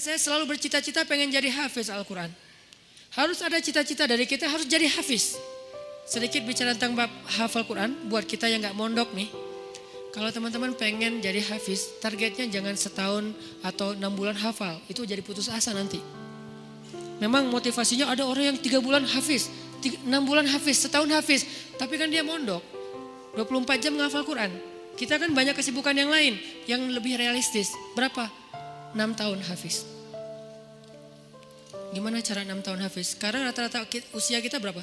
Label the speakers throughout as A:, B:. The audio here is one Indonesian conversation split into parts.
A: saya selalu bercita-cita pengen jadi hafiz Al-Quran. Harus ada cita-cita dari kita harus jadi hafiz. Sedikit bicara tentang bab hafal Quran buat kita yang gak mondok nih. Kalau teman-teman pengen jadi hafiz, targetnya jangan setahun atau 6 bulan hafal. Itu jadi putus asa nanti. Memang motivasinya ada orang yang 3 bulan hafiz, 6 bulan hafiz, setahun hafiz. Tapi kan dia mondok, 24 jam menghafal Quran. Kita kan banyak kesibukan yang lain, yang lebih realistis. Berapa? 6 tahun hafiz. Gimana cara 6 tahun hafiz? Sekarang rata-rata usia kita berapa?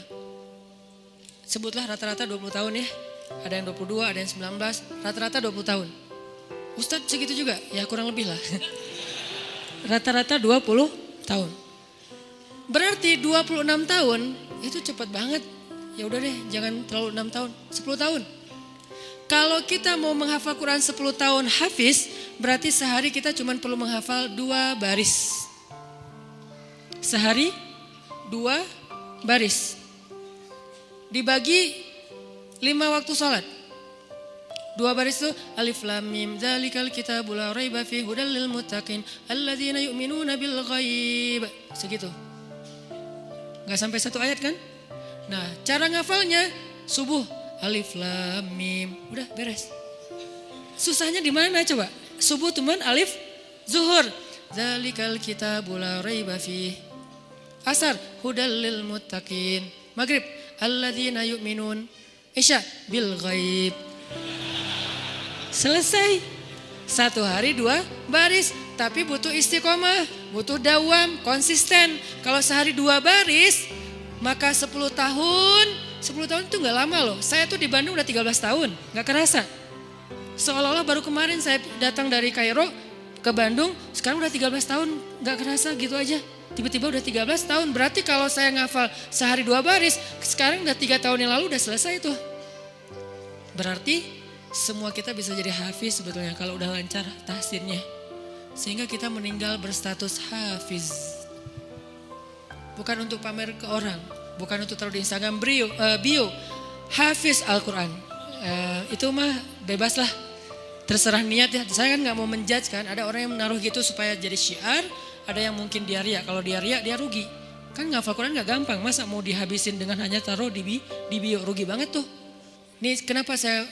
A: Sebutlah rata-rata 20 tahun ya. Ada yang 22, ada yang 19, rata-rata 20 tahun. Ustadz segitu juga? Ya kurang lebih lah. Rata-rata 20 tahun. Berarti 26 tahun itu cepat banget. Ya udah deh, jangan terlalu 6 tahun, 10 tahun. Kalau kita mau menghafal Quran 10 tahun hafiz, berarti sehari kita cuma perlu menghafal 2 baris. Sehari 2 baris. Dibagi 5 waktu sholat. 2 baris itu alif lam mim dzalikal kitabul la raiba fihi hudal lil muttaqin alladzina yu'minuna bil ghaib. Segitu. Gak sampai 1 ayat kan? Nah, cara ngafalnya subuh alif lam mim, udah beres. Susahnya di mana coba? Subuh teman alif, zuhur dzalikal kitabul la raiba fihi. Asar hudal lil muttaqin. Maghrib alladzina yu'minun. Isya bil ghaib. Selesai. 1 hari 2 baris. Tapi butuh istiqomah, butuh dawam, konsisten. Kalau sehari 2 baris, maka 10 tahun. 10 tahun itu gak lama loh. Saya tuh di Bandung udah 13 tahun, gak kerasa. Seolah-olah baru kemarin saya datang dari Kairo ke Bandung, sekarang udah 13 tahun, gak kerasa gitu aja. Tiba-tiba udah 13 tahun, berarti kalau saya ngafal sehari 2 baris, sekarang udah 3 tahun yang lalu udah selesai tuh. Berarti semua kita bisa jadi hafiz sebetulnya kalau udah lancar tahsinnya. Sehingga kita meninggal berstatus hafiz. Bukan untuk pamer ke orang, bukan untuk taruh di Instagram bio, hafiz Al-Quran. Itu mah bebas lah, terserah niat ya. Saya kan gak mau menjudge kan, ada orang yang menaruh gitu supaya jadi syiar. Ada yang mungkin dia ria, kalau dia ria dia rugi. Kan ngafal Quran gak gampang, masa mau dihabisin dengan hanya taruh di bio, rugi banget tuh. Ini kenapa saya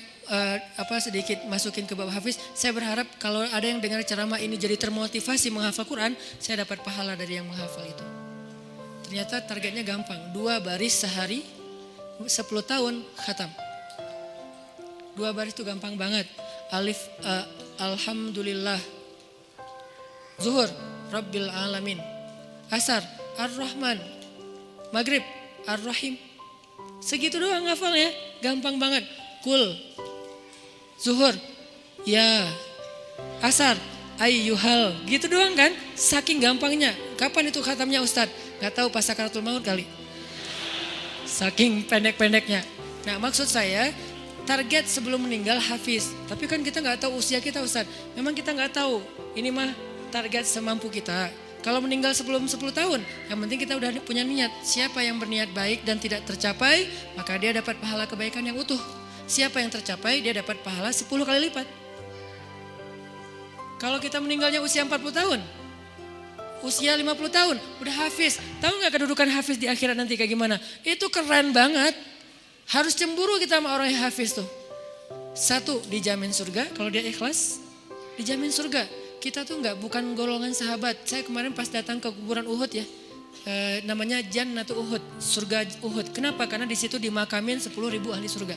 A: sedikit masukin ke bab hafiz. Saya berharap kalau ada yang dengar ceramah ini jadi termotivasi menghafal Quran, saya dapat pahala dari yang menghafal itu. Ternyata targetnya gampang, 2 baris sehari, 10 tahun khatam. 2 baris itu gampang banget. Alif, alhamdulillah. Zuhur, Rabbil Alamin. Asar, Ar-Rahman. Maghrib, Ar-Rahim. Segitu doang ngafalnya, gampang banget. Kul, Zuhur, ya. Asar, ayyuhal. Gitu doang kan, saking gampangnya. Kapan itu khatamnya Ustadz? Gak tahu pas sakaratul maut kali. Saking pendek-pendeknya. Nah maksud saya, target sebelum meninggal hafiz. Tapi kan kita gak tahu usia kita Ustadz. Memang kita gak tahu, ini mah target semampu kita. Kalau meninggal sebelum 10 tahun, yang penting kita udah punya niat. Siapa yang berniat baik dan tidak tercapai, maka dia dapat pahala kebaikan yang utuh. Siapa yang tercapai, dia dapat pahala 10 kali lipat. Kalau kita meninggalnya usia 40 tahun, usia 50 tahun, udah hafiz. Tahu gak kedudukan hafiz di akhirat nanti kayak gimana? Itu keren banget. Harus cemburu kita sama orang yang hafiz tuh. 1, dijamin surga, kalau dia ikhlas, dijamin surga. Kita tuh bukan golongan sahabat. Saya kemarin pas datang ke kuburan Uhud ya, namanya Jannatul Uhud, surga Uhud. Kenapa? Karena di situ dimakamin 10.000 ahli surga.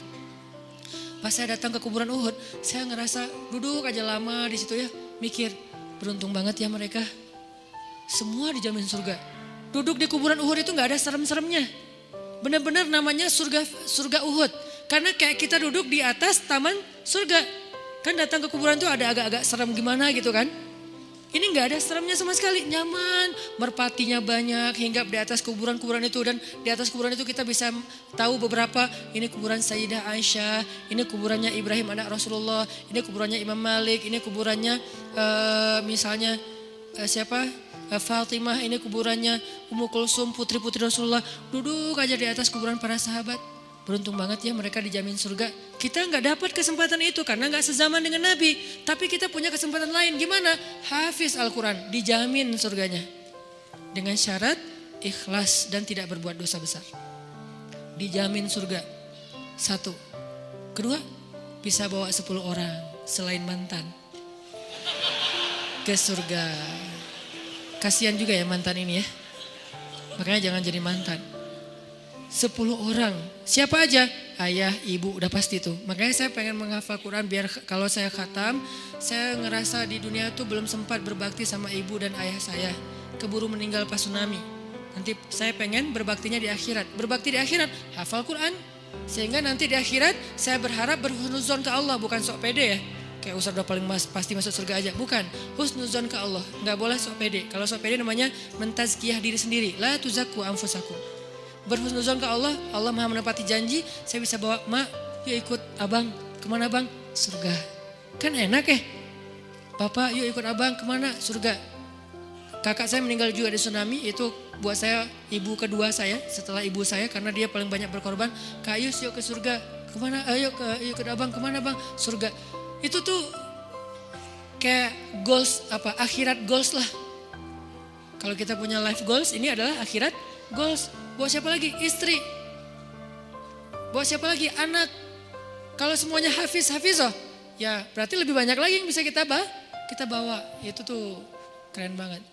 A: Pas saya datang ke kuburan Uhud, saya ngerasa duduk aja lama di situ ya, mikir beruntung banget ya mereka. Semua dijamin surga. Duduk di kuburan Uhud itu nggak ada serem-seremnya. Benar-benar namanya surga Uhud. Karena kayak kita duduk di atas taman surga. Kan datang ke kuburan tuh ada agak-agak serem gimana gitu kan. Ini gak ada seremnya sama sekali, nyaman. Merpatinya banyak, hinggap di atas kuburan-kuburan itu. Dan di atas kuburan itu kita bisa tahu beberapa. Ini kuburan Sayyidah Aisyah, ini kuburannya Ibrahim anak Rasulullah, ini kuburannya Imam Malik, ini kuburannya misalnya Fatimah, ini kuburannya Ummu Kulsum, putri-putri Rasulullah. Duduk aja di atas kuburan para sahabat. Beruntung banget ya mereka dijamin surga. Kita nggak dapat kesempatan itu karena nggak sezaman dengan Nabi. Tapi kita punya kesempatan lain. Gimana? Hafiz Al-Quran, dijamin surganya. Dengan syarat ikhlas dan tidak berbuat dosa besar. Dijamin surga. 1. Kedua, bisa bawa 10 orang selain mantan ke surga. Kasihan juga ya mantan ini ya. Makanya jangan jadi mantan. 10 orang. Siapa aja? Ayah, ibu, udah pasti tuh. Makanya saya pengen menghafal Quran biar kalau saya khatam, saya ngerasa di dunia tuh belum sempat berbakti sama ibu dan ayah saya. Keburu meninggal pas tsunami. Nanti saya pengen berbaktinya di akhirat. Berbakti di akhirat, hafal Quran. Sehingga nanti di akhirat saya berharap berhusnuzon ke Allah, bukan sok pede ya. Kayak Ustaz udah paling pasti masuk surga aja. Bukan, husnuzon ke Allah. Gak boleh sok pede. Kalau sok pede namanya mentazkiyah diri sendiri. La tuzakku anfusakum. Berhusnuzon ke Allah, Allah maha menepati janji. Saya bisa bawa, mak yuk ikut abang. Kemana bang? Surga. Kan enak ya. Bapak yuk ikut abang kemana? Surga. Kakak saya meninggal juga di tsunami. Itu buat saya ibu kedua saya setelah ibu saya. Karena dia paling banyak berkorban. Kak Yus yuk ke surga. Kemana? Ayo ikut abang kemana bang? Surga. Itu tuh kayak goals akhirat goals lah. Kalau kita punya life goals, ini adalah akhirat goals. Buat siapa lagi? Istri. Buat siapa lagi? Anak. Kalau semuanya hafizah, ya berarti lebih banyak lagi yang bisa kita bawa. Itu tuh keren banget.